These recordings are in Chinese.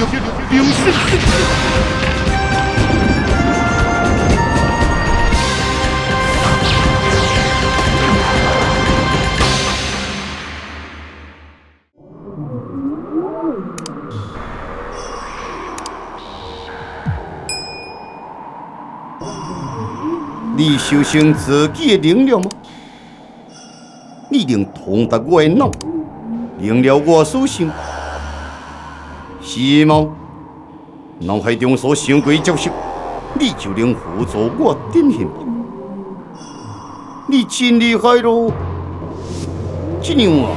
着冰雪。你修行自己的灵了吗？你能通达我的脑，明了我所想，是吗？脑海中所想过的角色，你就能辅助我展现。你真厉害咯！这样啊，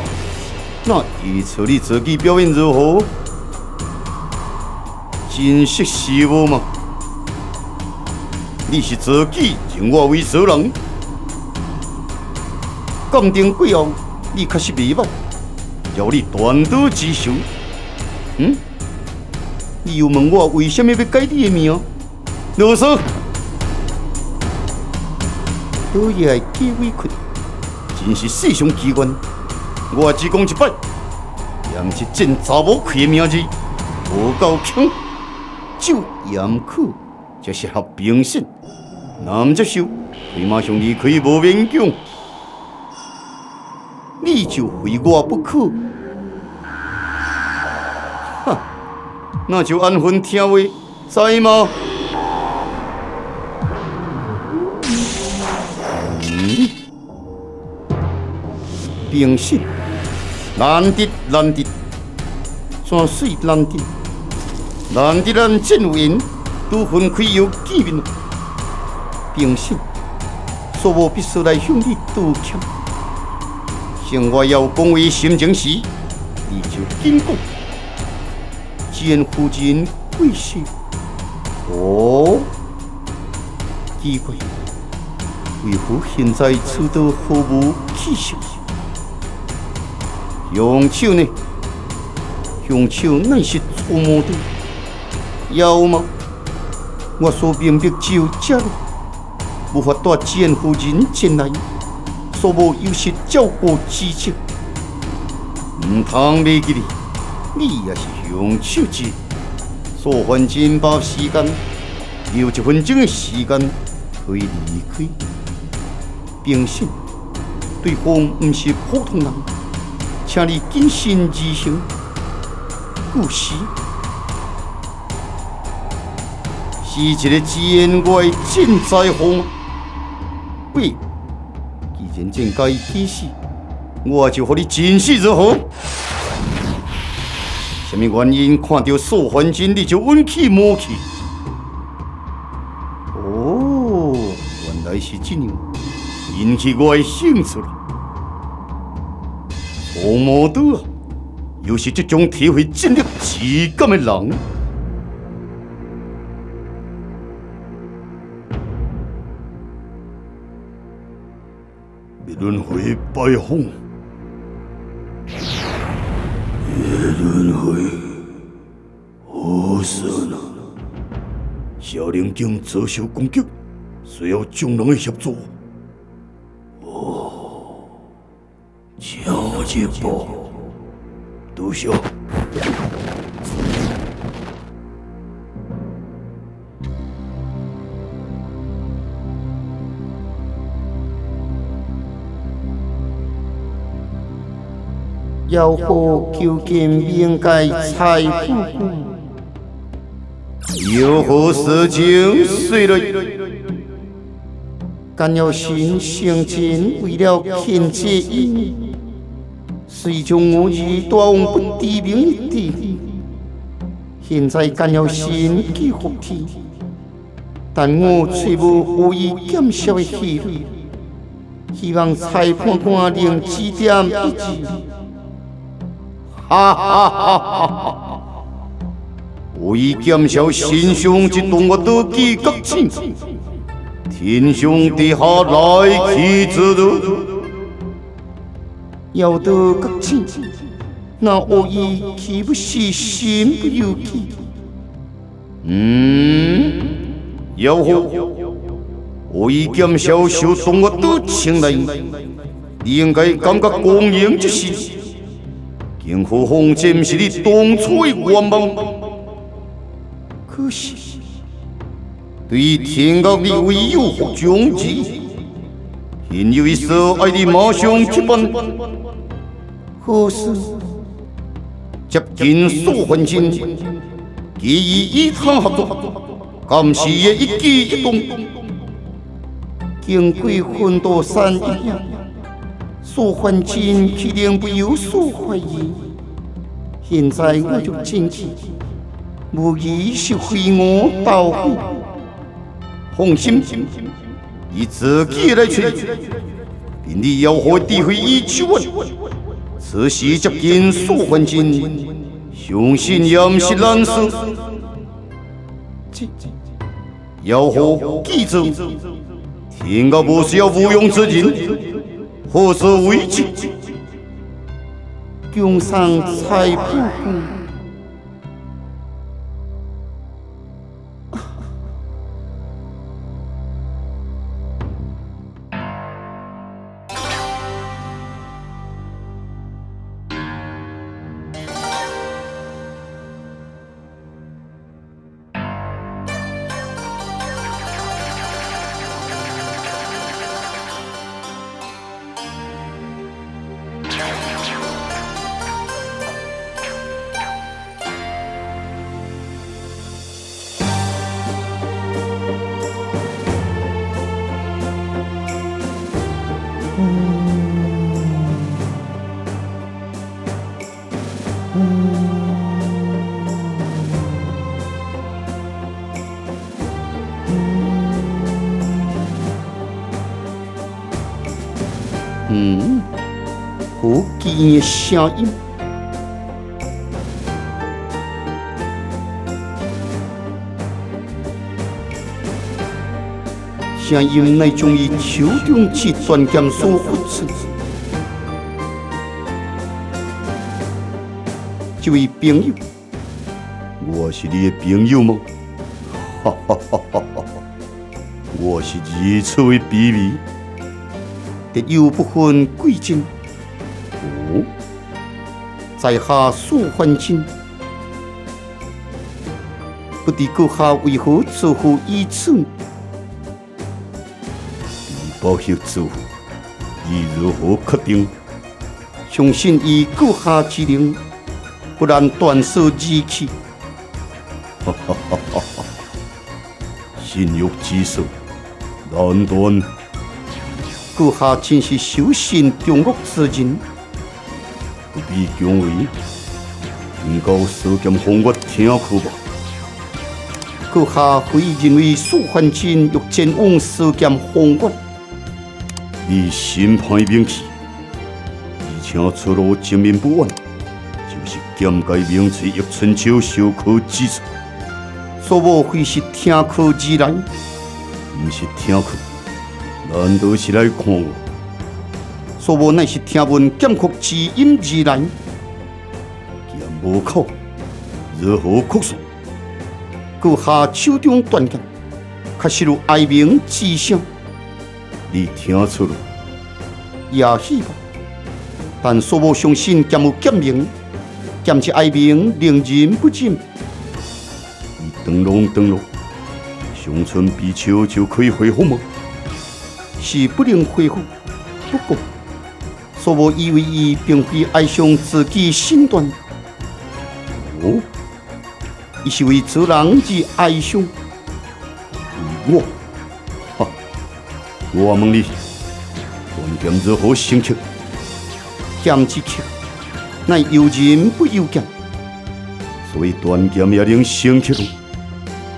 那预测你自己表演如何？真识时务吗？你是自己认我为小人，鉴定过后，你确实未歹，要你断刀自首。你又问我为什么要改你的名？啰嗦！倒也会记委屈，真是世上奇冤。我只讲一摆，嫌一真查某开的名字，无够强，就严酷，这适合评审。难接受，你马上离开，无勉强。你就非我不可。哈，那就安分听话，知吗？评审，难得，怎水难得？难得咱真有缘，都分开有见面。评审，所无必须来向你道歉。像我要讲话心情时，你就紧讲。简夫人贵姓？哦，奇怪，为何现在此道毫无气息？凶手呢？凶手乃是错魔的，要吗？我所明白只有这路。无法带简夫人前来，所无有失照顾之责。唔通袂记你也是凶手之一。所犯真把时间，留1分钟的时间可以离开。评审，对方唔是普通人，请你谨慎而行。故事是一个见外真灾祸吗？喂，既然真该起死，我就和你真死如何？什么原因看到素还真你就运气魔气？哦，原来是这样，引起我的兴趣了。错魔道啊，又是这种体会真力质感的人。轮回拜访，轮回，何事呢？小灵经遭受攻击，需要众人的协助。哦，乔杰波，多谢。要何求见冥界财富官？有何事情随来？甘耀新成真为了骗这伊，遂将我与大王不知名一地。现在甘耀新去福天，但我却无予以减少的希望，希望裁判官能指点一致。哈哈哈哈！有意减少身上一动我都记觉醒，天上地下来去自如，要得觉醒，那有意岂不是身不由己？要何？有意减少受动我都青睐，你应该感觉光荣之事。更何况这不是你当初的愿望，可惜，对天国的唯有和终极，因有一所爱的马上去奔，可是接近数分钟，基于与他合作，监视的一举一动，经过很多山一样，数分钟必定不有所怀疑。现在我就进去。 无疑是非我捣毁，放心，以自己来处理，并你要何诋毁伊去问，此时接近数分钟，相信也不是难事。要何记住，天下不是要无用之人，何事为之？江上裁判。 好奇的声音，声音乃将伊手中这断剑所发出。这位朋友，我是你的朋友吗？哈哈哈哈哈！我是如此的卑微。 亦有不分贵贱，哦，在下数分钟，不知阁下为何出乎意此？不晓之乎？伊如何确定？相信以阁下之能，不然断手而去。哈哈哈哈哈！心欲之所，难断。 阁下真是修行中国之人，不必恭维，应告少剑风我听去吧。阁下非认为数番前欲前往少剑风我，你心歹名气，而且出路前面不稳，就是剑界名垂玉春秋小可之处。所无非是听课而来，不是听课。 难道是来看我？所无乃是听闻剑曲之音而来。剑无口，如何曲诉？阁下手中断剑，确实有哀鸣之声。你听出了？也许吧。但所无相信剑有剑鸣，剑之哀鸣令人不禁。你登录，乡村比丘就可以恢复吗？ 是不能恢复。不过，所无以为伊并非爱上自己身段。哦，伊是为主人而爱上。我，哈，我问你，断剑如何升级？剑之曲，乃由人不由剑，所以断剑也能升级咯。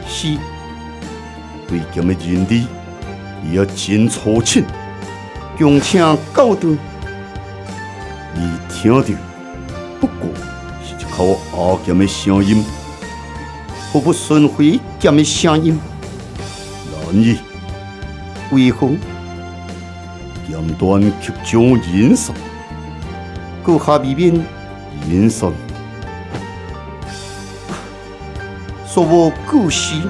是，对剑的认知。 也真粗浅，恭请教导。你听到，不过是一口阿剑的声音，何不顺回剑的声音？难以。为何？剑断曲将引上，阁下未免引上，所无故事。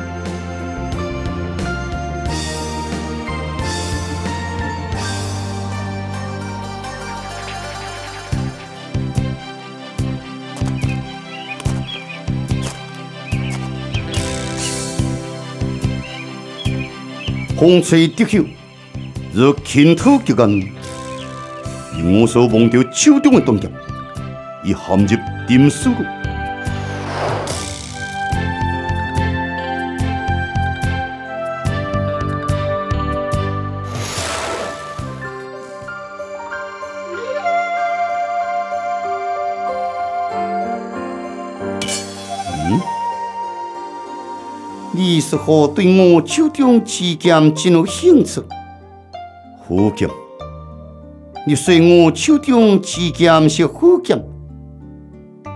风吹得口，若倾吐激岸。我所望着手中的断剑，已陷入沉思路。你是否对我手中之剑真有兴趣？虎剑，你说我手中之剑是虎剑，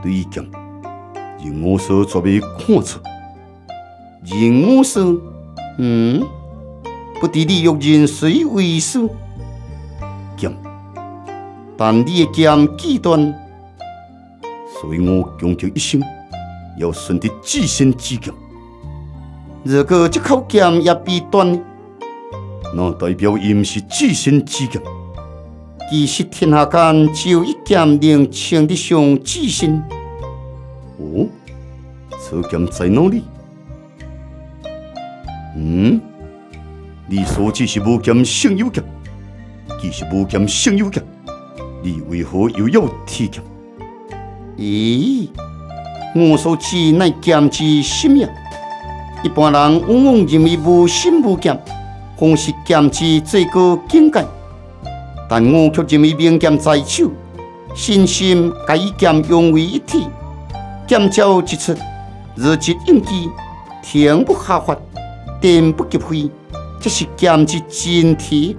对剑，让我所准备看出。让我说，不知你欲人谁为首？剑，但你的剑极端，所以我穷极一生要顺着至身之剑。如果这口剑也被断，那代表伊毋是至身之剑。其实天下间只有一剑能称得上至身。哦，此剑在哪里？你所指是无剑胜有剑，既是无剑胜有剑，你为何又要提剑？咦，我所指乃剑之心呀。一般人往往认为无心无剑，方是剑之最高境界。但我却认为明剑在手，身心甲以剑融为一体，剑招一出，日积应机，天不下发，电不及飞，这是剑之真谛。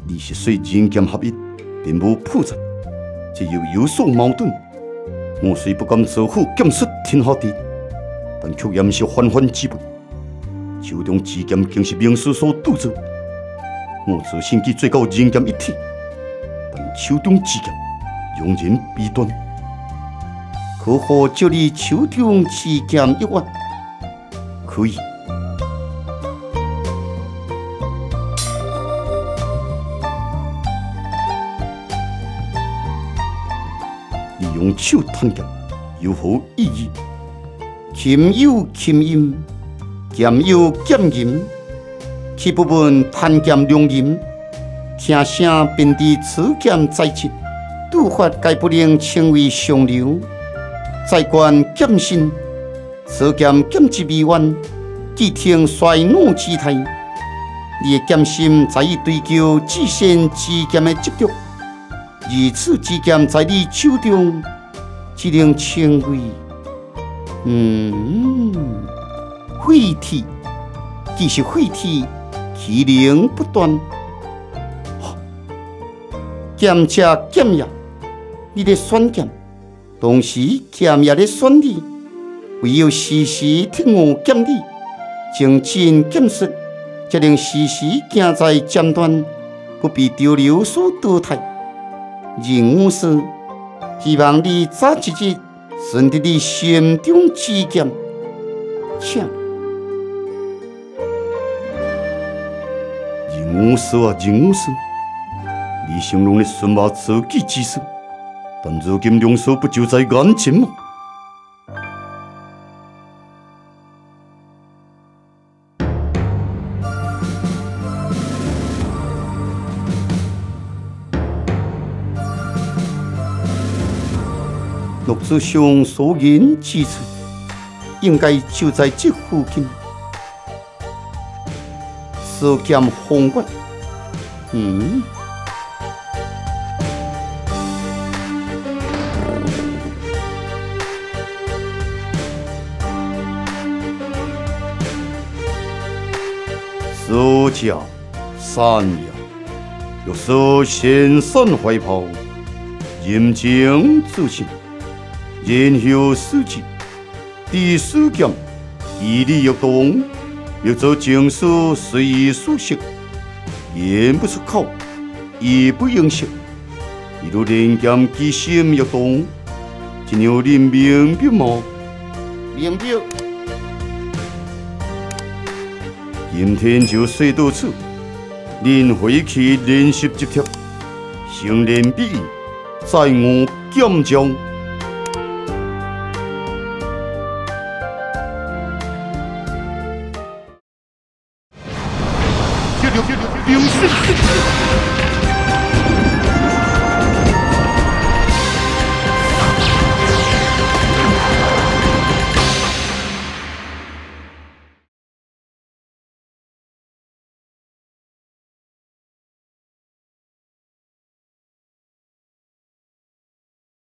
你是说人剑合一，并无破绽，这又有所矛盾。我虽不敢造虎剑出天下地。但却也毋是泛泛之辈，手中之剑竟是名师所铸造。我自身既最高人剑一体，但手中之剑容人彼端，可否就你手中之剑一弯？可以。你用手探剑有何意义？琴有琴音，剑有剑音，其部分弹剑良音，听声便知此剑在即，拄法概不能称为上流。再观剑身，此剑剑之美远，既听衰老之态。你的剑心在于追求至身之剑的执着，如此之剑在你手中，只能称为。废铁，既是废铁，其灵不断。剑者剑也，你咧选剑，同时剑也咧选你。唯有时时听我剑理，精进剑术，才能时时行在尖端，不被潮流所淘汰。任我说，希望你早一日。顺着你心中之剑，请。任我说啊，任我说，你形容的顺马走己之事，但如今良所不就在眼前吗？陆子兄所言之处，应该就在这附近。蛇剑锋月，蛇甲山崖，欲蛇显山怀抱，阴晴自信。然后思之，第四剑，屹立欲动，欲做情事随意所适，言不出口，意不应声。一如人剑其心欲动，一样人明白吗？明白。今天就说到此，您回去练习一帖，成练比翼，在我剑中。名胜四起。